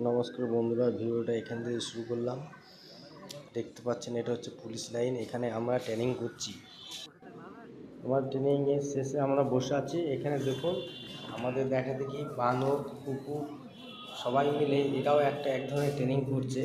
নমস্কার বন্ধুরা, ভিডিওটা এখান থেকে শুরু করলাম। দেখতে পাচ্ছেন এটা হচ্ছে পুলিশ লাইন। এখানে আমরা ট্রেনিং করছি। আমার ট্রেনিংয়ের শেষে আমরা বসে আছি। এখানে দেখুন আমাদের দেখা দেখি বানর, কুকুর সবাই মিলে এটাও এক ধরনের ট্রেনিং করছে।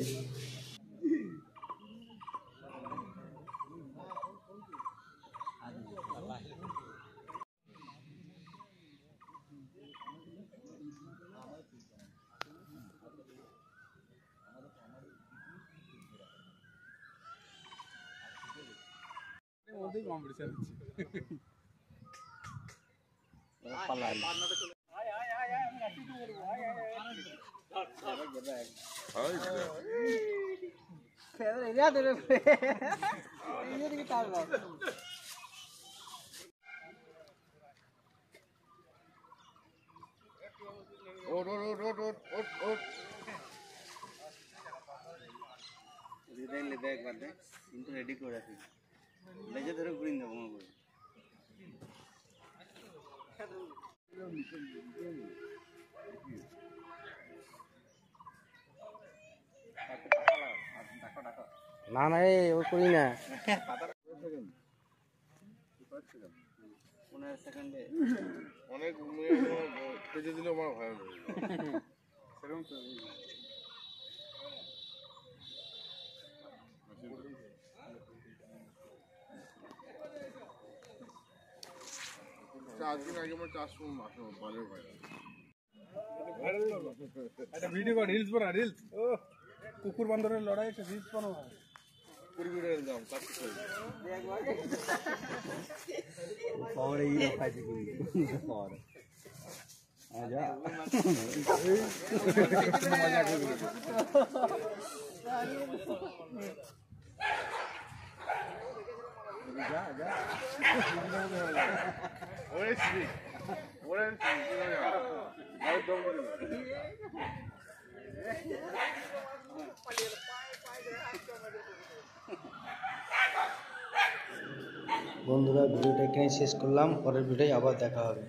একবার দেখ কিন্তু রেডি করে রাখি লেগে ধরে ঘুরিয়ে দেবো মনে করে না না ও করি না। 15 সেকেন্ডে অনেক তেজে দিলে আমার ভয় হবে সেরকম তো আজকে আগে আমার 400 মাসে বাজার ভাই একটা ভিডিও কর, রিলস বানা, রিলস। ও কুকুর বান্দরের লড়াই, একটা রিলস বানাও। পরিবারের দাম কাজ করে পরে এই ফাইতে করি পরে আজা মজা করবে। যা যা ওরে শ্রী ওরে আর দম করে বন্ধুরা, ভিডিওটা এখানে শেষ করলাম। পরের ভিডিওয় আবার দেখা হবে।